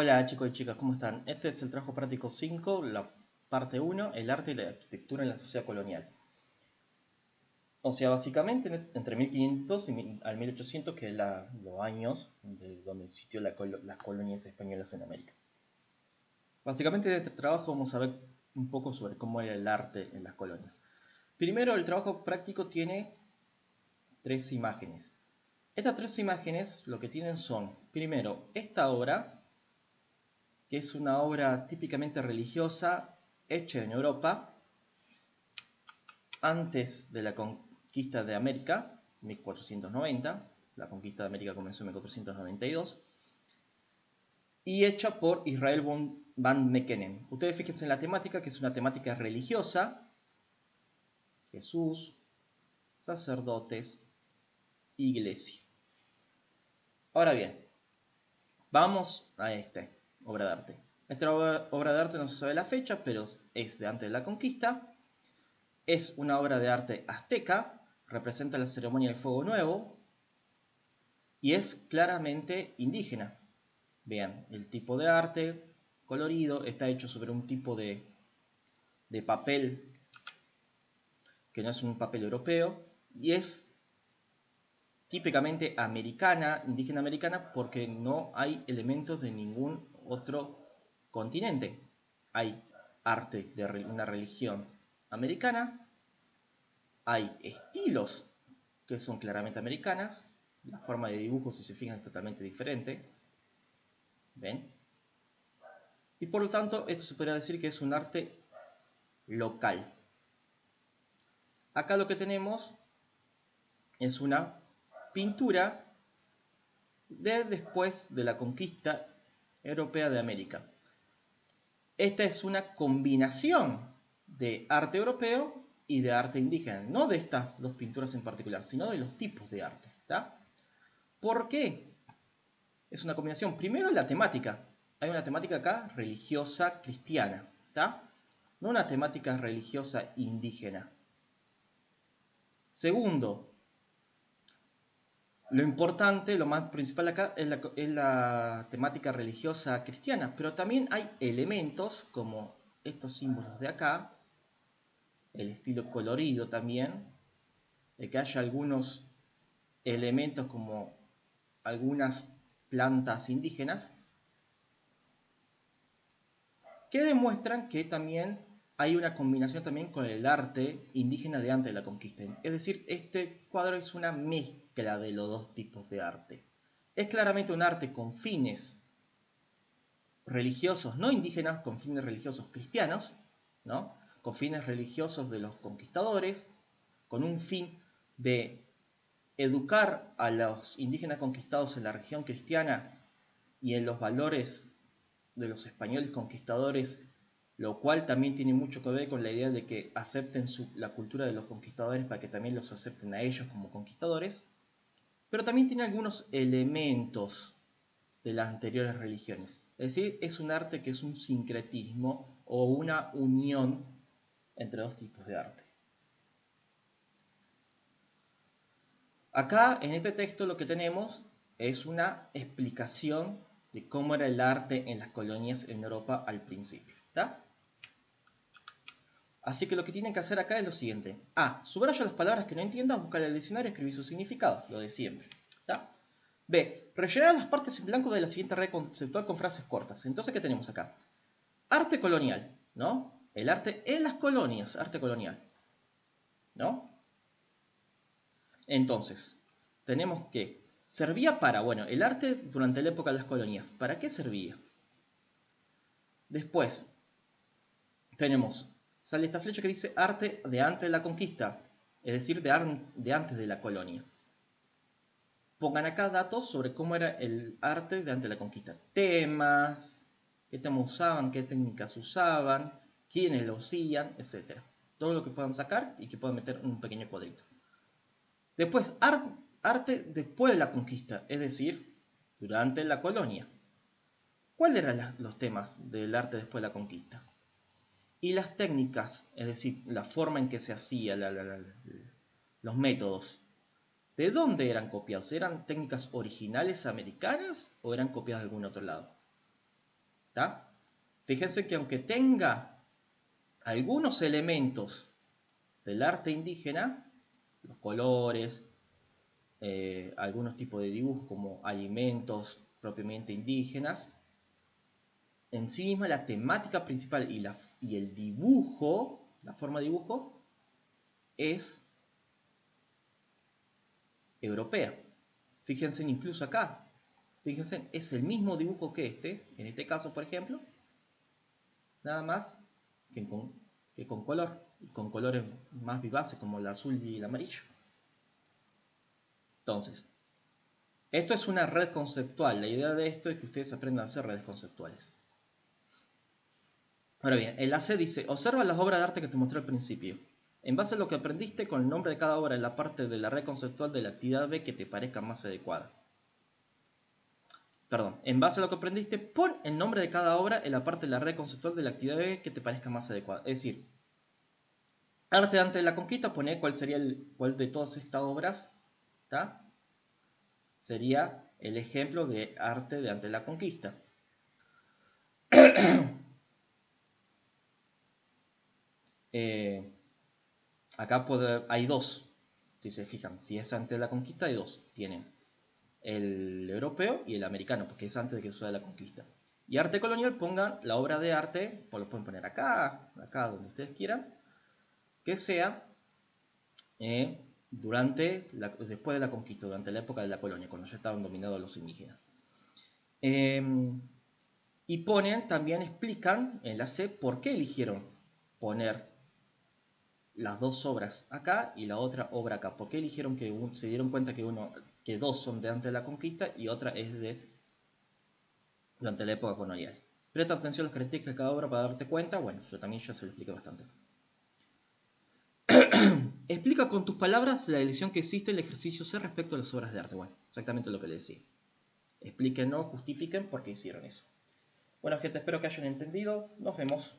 Hola chicos y chicas, ¿cómo están? Este es el trabajo práctico 5, la parte 1, el arte y la arquitectura en la sociedad colonial. O sea, básicamente entre 1500 al 1800, que es los años de donde existió las colonias españolas en América. Básicamente en este trabajo vamos a ver un poco sobre cómo era el arte en las colonias. Primero, el trabajo práctico tiene tres imágenes. Estas tres imágenes lo que tienen son, primero, esta obra, que es una obra típicamente religiosa hecha en Europa antes de la conquista de América, 1490. La conquista de América comenzó en 1492 y hecha por Israel van Mekenen. Ustedes fíjense en la temática, que es una temática religiosa: Jesús, sacerdotes, iglesia. Ahora bien, vamos a esta obra de arte. Esta obra de arte no se sabe la fecha, pero es de antes de la conquista. Es una obra de arte azteca, representa la ceremonia del fuego nuevo y es claramente indígena. Vean, el tipo de arte colorido está hecho sobre un tipo de papel que no es un papel europeo y es típicamente americana, indígena americana, porque no hay elementos de ningún otro continente. Hay arte de una religión americana, hay estilos que son claramente americanas, la forma de dibujo, si se fijan, es totalmente diferente. ¿Ven? Y por lo tanto, esto se podría decir que es un arte local. Acá lo que tenemos es una pintura de después de la conquista europea de América. Esta es una combinación de arte europeo y de arte indígena, no de estas dos pinturas en particular, sino de los tipos de arte. ¿Está? ¿Por qué? Es una combinación. Primero, la temática. Hay una temática acá religiosa cristiana, ¿está? No una temática religiosa indígena. Segundo, lo importante, lo más principal acá es la temática religiosa cristiana, pero también hay elementos como estos símbolos de acá, el estilo colorido también, de que haya algunos elementos como algunas plantas indígenas, que demuestran que también hay una combinación también con el arte indígena de antes de la conquista. Es decir, este cuadro es una mezcla de los dos tipos de arte. Es claramente un arte con fines religiosos no indígenas, con fines religiosos cristianos, ¿no? Con fines religiosos de los conquistadores, con un fin de educar a los indígenas conquistados en la región cristiana y en los valores de los españoles conquistadores, lo cual también tiene mucho que ver con la idea de que acepten la cultura de los conquistadores para que también los acepten a ellos como conquistadores, pero también tiene algunos elementos de las anteriores religiones. Es decir, es un arte que es un sincretismo o una unión entre dos tipos de arte. Acá en este texto lo que tenemos es una explicación de cómo era el arte en las colonias en Europa al principio. ¿Está? Así que lo que tienen que hacer acá es lo siguiente. A. Subraya las palabras que no entiendan, buscar el diccionario y escribir su significado. Lo de siempre. ¿Está? B. Rellenar las partes en blanco de la siguiente red conceptual con frases cortas. Entonces, ¿qué tenemos acá? Arte colonial, ¿no? El arte en las colonias, arte colonial, ¿no? Entonces, tenemos que servía para, bueno, el arte durante la época de las colonias, ¿para qué servía? Después, tenemos, sale esta flecha que dice arte de antes de la conquista, es decir, de antes de la colonia. Pongan acá datos sobre cómo era el arte de antes de la conquista. Temas, qué temas usaban, qué técnicas usaban, quiénes lo hacían, etc. Todo lo que puedan sacar y que puedan meter en un pequeño cuadrito. Después, arte después de la conquista, es decir, durante la colonia. ¿Cuáles eran los temas del arte después de la conquista? Y las técnicas, es decir, la forma en que se hacía, los métodos, ¿de dónde eran copiados? ¿Eran técnicas originales americanas o eran copiadas de algún otro lado? ¿Está? Fíjense que aunque tenga algunos elementos del arte indígena, los colores, algunos tipos de dibujos como alimentos propiamente indígenas, en sí misma la temática principal y el dibujo, la forma de dibujo, es europea. Fíjense incluso acá, fíjense, es el mismo dibujo que en este caso por ejemplo, nada más que con color, y con colores más vivaces como el azul y el amarillo. Entonces, esto es una red conceptual. La idea de esto es que ustedes aprendan a hacer redes conceptuales. Ahora bien, el AC dice, observa las obras de arte que te mostré al principio. En base a lo que aprendiste, con el nombre de cada obra en la parte de la red conceptual de la actividad B que te parezca más adecuada. Perdón, en base a lo que aprendiste, pon el nombre de cada obra en la parte de la red conceptual de la actividad B que te parezca más adecuada. Es decir, arte antes de la conquista, pone cuál sería cuál de todas estas obras, ¿tá? Sería el ejemplo de arte de antes de la conquista. Acá hay dos, si se fijan, si es antes de la conquista hay dos, tienen el europeo y el americano, porque es antes de que suceda la conquista. Y arte colonial, pongan la obra de arte, pues lo pueden poner acá, donde ustedes quieran, que sea después de la conquista, durante la época de la colonia, cuando ya estaban dominados los indígenas. Y también explican en la C por qué eligieron poner las dos obras acá y la otra obra acá. ¿Por qué eligieron se dieron cuenta que dos son de antes de la conquista y otra es durante la época colonial? Presta atención a las características de cada obra para darte cuenta. Bueno, yo también ya se lo expliqué bastante. Explica con tus palabras la elección que existe en el ejercicio C respecto a las obras de arte. Bueno, exactamente lo que le decía. Explíquenos, justifiquen por qué hicieron eso. Bueno, gente, espero que hayan entendido. Nos vemos.